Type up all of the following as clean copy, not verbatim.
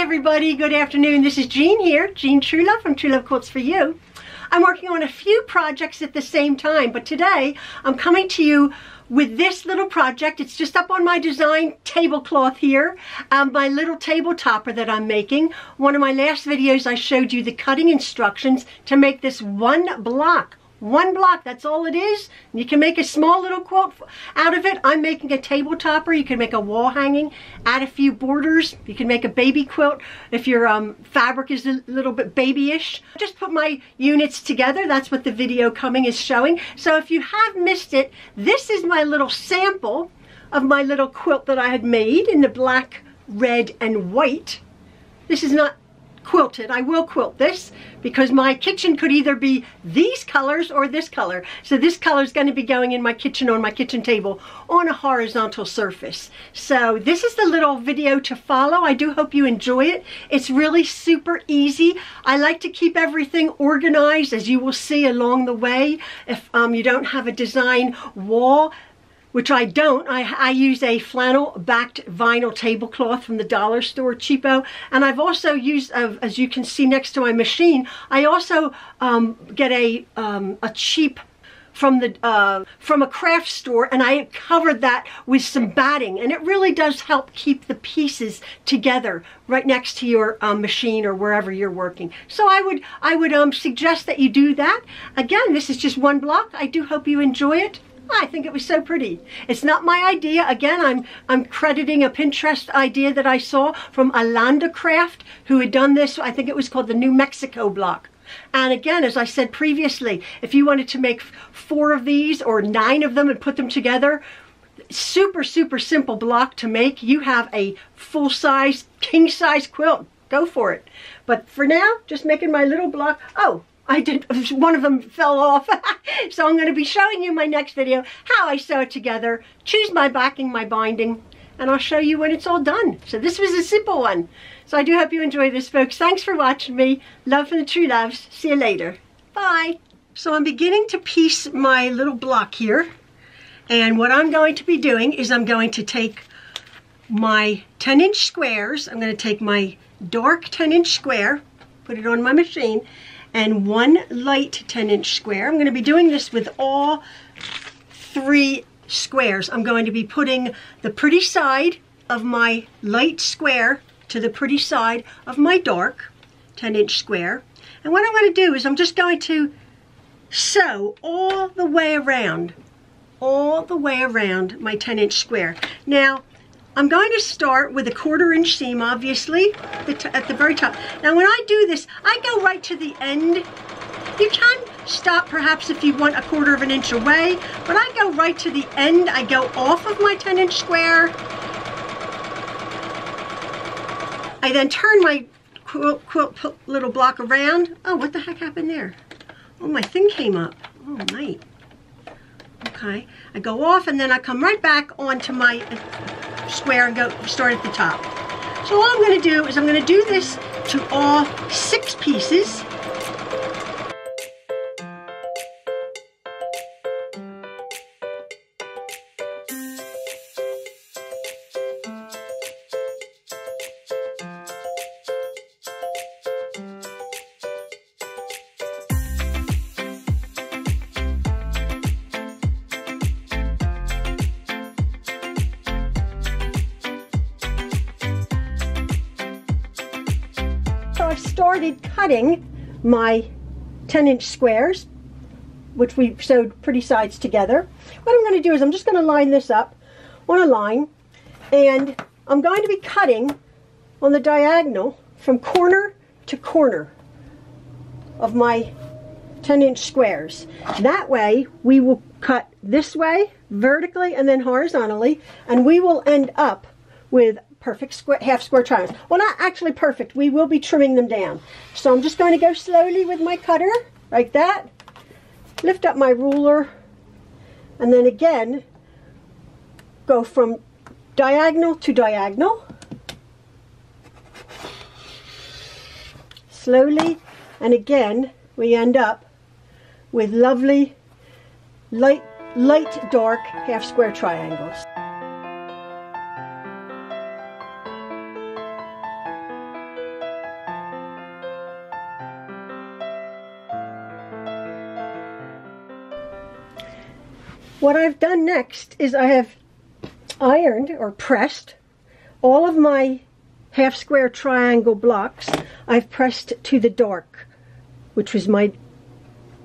everybody, good afternoon. This is Jean here, Jean Truelove from Truelove Quilts for You. I'm working on a few projects at the same time, but today I'm coming to you with this little project. It's just up on my design tablecloth here, my little table topper that I'm making. One of my last videos I showed you the cutting instructions to make this one block. One block, that's all it is. You can make a small little quilt out of it. I'm making a table topper. You can make a wall hanging, add a few borders. You can make a baby quilt if your fabric is a little bit babyish. Just put my units together. That's what the video coming is showing. So if you have missed it, this is my little sample of my little quilt that I had made in the black, red, and white. This is not quilted. I will quilt this because my kitchen could either be these colors or this color. So this color is going to be going in my kitchen on my kitchen table on a horizontal surface. So this is the little video to follow. I do hope you enjoy it. It's really super easy. I like to keep everything organized, as you will see along the way. If you don't have a design wall, which I don't. I use a flannel backed vinyl tablecloth from the dollar store, cheapo. And I've also used, as you can see next to my machine, I also get a cheap from a craft store, and I covered that with some batting, and it really does help keep the pieces together right next to your machine or wherever you're working. So I would suggest that you do that. Again, this is just one block. I do hope you enjoy it. I think it was so pretty. It's not my idea. Again, I'm crediting a Pinterest idea that I saw from Alanda Craft, who had done this. I think it was called the New Mexico block. And again, as I said previously, if you wanted to make 4 of these or 9 of them and put them together, super, super simple block to make. You have a full-size, king-size quilt. Go for it. But for now, just making my little block. Oh, one of them fell off. So I'm going to be showing you my next video how I sew it together, choose my backing, my binding, and I'll show you when it's all done. So this was a simple one. So I do hope you enjoy this, folks. Thanks for watching me. Love from the Trueloves. See you later. Bye. So I'm beginning to piece my little block here. And what I'm going to be doing is I'm going to take my 10-inch squares. I'm going to take my dark 10-inch square, put it on my machine, and one light 10-inch square. I'm going to be doing this with all 3 squares. I'm going to be putting the pretty side of my light square to the pretty side of my dark 10-inch square. And what I'm going to do is I'm just going to sew all the way around my 10-inch square. Now, I'm going to start with a 1/4 inch seam, obviously, at the very top. Now, when I do this, I go right to the end. You can stop perhaps if you want a 1/4 inch away, but I go right to the end. I go off of my 10-inch square. I then turn my quilt little block around. Oh, what the heck happened there? Oh, my thing came up. Oh, mate. Okay, I go off and then I come right back onto my square and go start at the top. So all I'm going to do is I'm going to do this to all 6 pieces. I've started cutting my 10-inch squares, which we sewed pretty sides together. What I'm going to do is I'm just going to line this up on a line, and I'm going to be cutting on the diagonal from corner to corner of my 10-inch squares. That way we will cut this way vertically and then horizontally, and we will end up with perfect square, half square triangles. Well, not actually perfect. We will be trimming them down. So I'm just going to go slowly with my cutter, like that. Lift up my ruler, and then again, go from diagonal to diagonal. Slowly, and again, we end up with lovely light, dark half square triangles. 。 . 。 . 。 . 。. 。. . . . . . . . . . . . . . . . . . . . . . . . . . . . . . . . . . . . . . . . . . . . . . . . . what I've done next is I have ironed or pressed all of my half square triangle blocks. I've pressed to the dark, which was my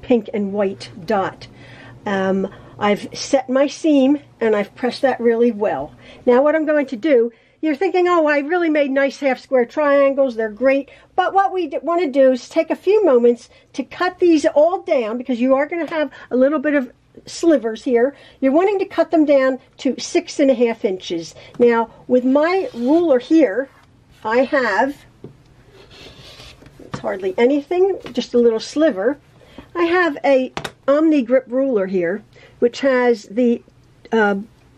pink and white dot. I've set my seam and I've pressed that really well. Now what I'm going to do, you're thinking, oh, I really made nice half square triangles, they're great. But what we want to do is take a few moments to cut these all down, because you are going to have a little bit of slivers here. You're wanting to cut them down to 6.5 inches. Now with my ruler here, I have, it's hardly anything, just a little sliver. I have a Omni Grip ruler here, which has the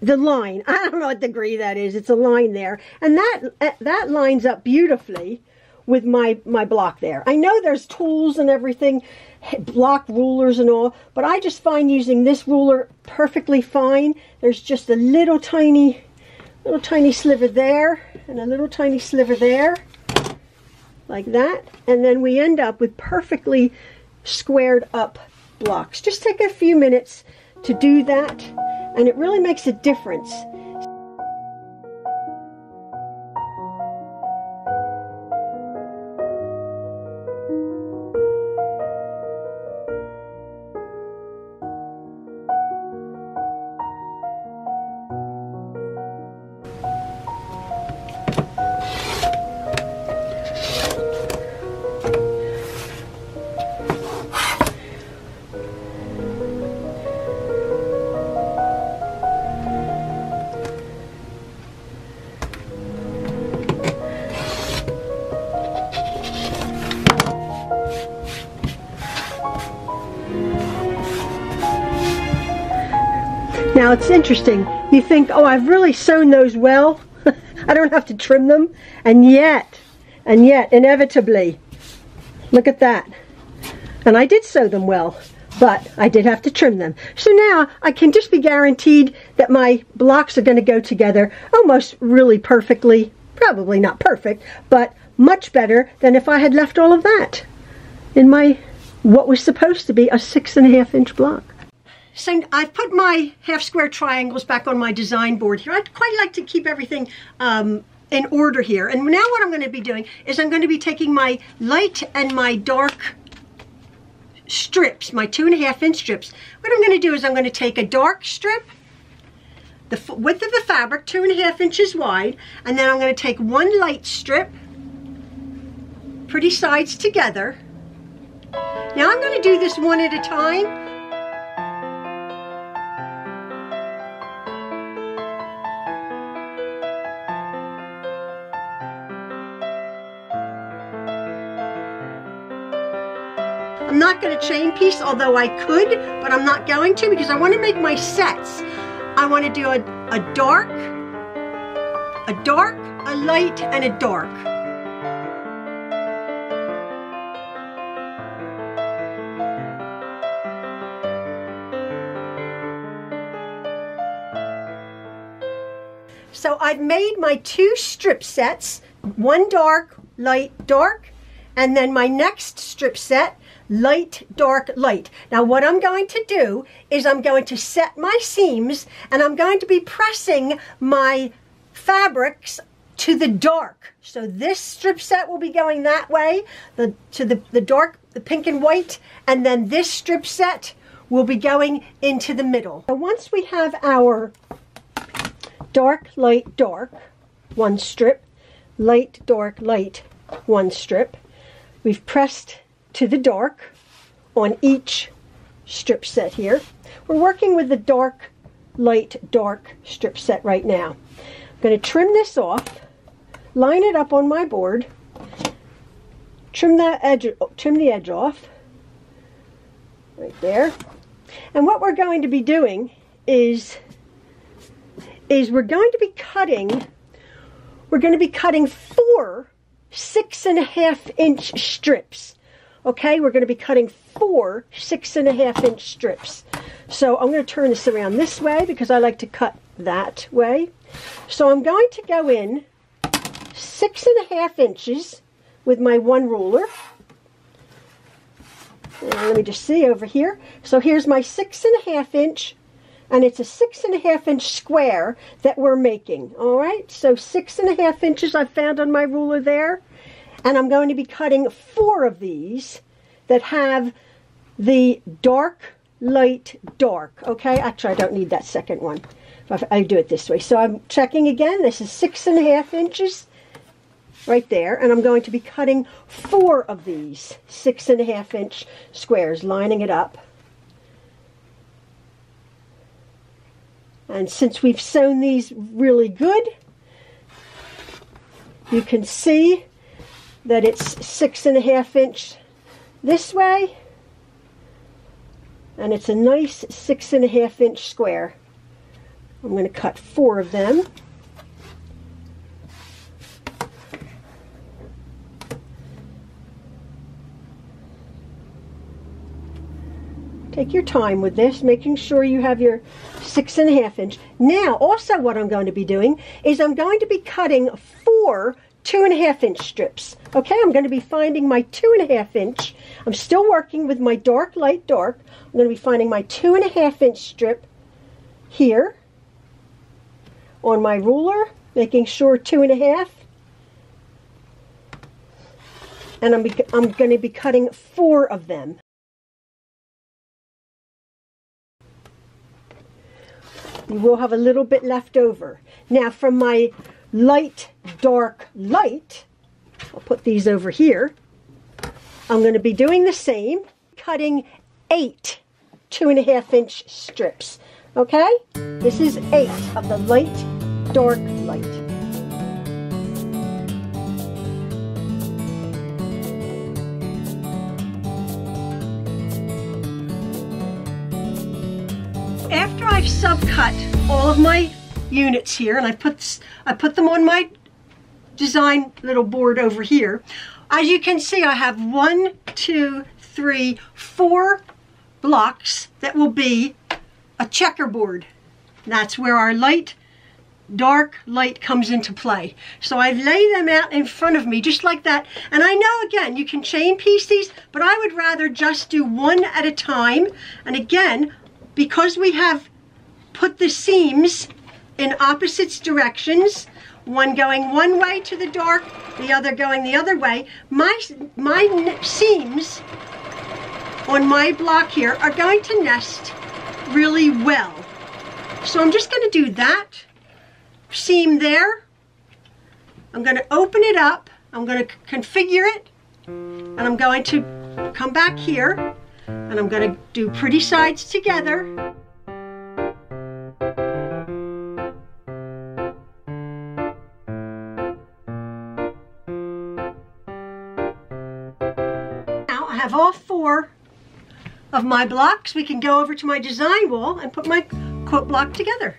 line. I don't know what degree that is. It's a line there, and that lines up beautifully with my block there. I know there's tools and everything, block rulers and all, but I just find using this ruler perfectly fine. There's just a little tiny sliver there and a little tiny sliver there, like that, and then we end up with perfectly squared up blocks. Just take a few minutes to do that, and it really makes a difference. Now it's interesting, you think, oh, I've really sewn those well, I don't have to trim them, and yet, inevitably, look at that. And I did sew them well, but I did have to trim them. So now I can just be guaranteed that my blocks are going to go together almost really perfectly, probably not perfect, but much better than if I had left all of that in my, what was supposed to be a 6.5 inch block. So I've put my half square triangles back on my design board here. I'd quite like to keep everything in order here. And now what I'm going to be doing is I'm going to be taking my light and my dark strips, my 2.5 inch strips. What I'm going to do is I'm going to take a dark strip, the width of the fabric, 2.5 inches wide, and then I'm going to take one light strip, pretty sides together. Now I'm going to do this one at a time. I'm not going to chain piece, although I could, but I'm not going to, because I want to make my sets. I want to do a dark, a light, and a dark. So I've made my 2 strip sets, one dark, light, dark, and then my next strip set, light, dark, light. Now what I'm going to do is I'm going to set my seams, and I'm going to be pressing my fabrics to the dark. So this strip set will be going that way, to the dark, the pink and white, and then this strip set will be going into the middle. So once we have our dark, light, dark, one strip, light, dark, light, one strip, we've pressed to the dark on each strip set here. We're working with the dark, light, dark strip set right now. I'm going to trim this off, line it up on my board, trim the edge off, right there. And what we're going to be doing is we're going to be cutting 4 6.5 inch strips. Okay, we're going to be cutting 4 6.5 inch strips. So I'm going to turn this around this way because I like to cut that way. So I'm going to go in 6.5 inches with my one ruler. And let me just see over here. So here's my 6.5 inch And it's a 6.5 inch square that we're making. All right, so 6.5 inches I found on my ruler there. And I'm going to be cutting 4 of these that have the dark, light, dark. Okay, actually I don't need that second one. I do it this way. So I'm checking again. This is 6.5 inches right there. And I'm going to be cutting 4 of these 6.5 inch squares, lining it up. And since we've sewn these really good, you can see that it's 6.5 inch this way, and it's a nice 6.5 inch square. I'm going to cut 4 of them. Take your time with this, making sure you have your 6.5 inch. Now, also what I'm going to be doing is I'm going to be cutting 4 2.5 inch strips. Okay, I'm going to be finding my 2.5 inch. I'm still working with my dark, light, dark. I'm going to be finding my 2.5 inch strip here on my ruler, making sure 2.5. And I'm going to be cutting 4 of them. You will have a little bit left over. Now from my light, dark, light, I'll put these over here. I'm going to be doing the same, cutting 8 2.5 inch strips. Okay? This is 8 of the light, dark, light. After I've subcut all of my units here, and I put them on my design little board over here, as you can see, I have 1, 2, 3, 4 blocks that will be a checkerboard. That's where our light, dark, light comes into play. So I've laid them out in front of me just like that. And I know, again, you can chain piece these, but I would rather just do one at a time. And again, because we have put the seams in opposite directions, one going one way to the dark, the other going the other way, my seams on my block here are going to nest really well. So I'm just going to do that seam there. I'm going to open it up, I'm going to configure it, and I'm going to come back here, and I'm going to do pretty sides together. I have all 4 of my blocks. We can go over to my design wall and put my quilt block together.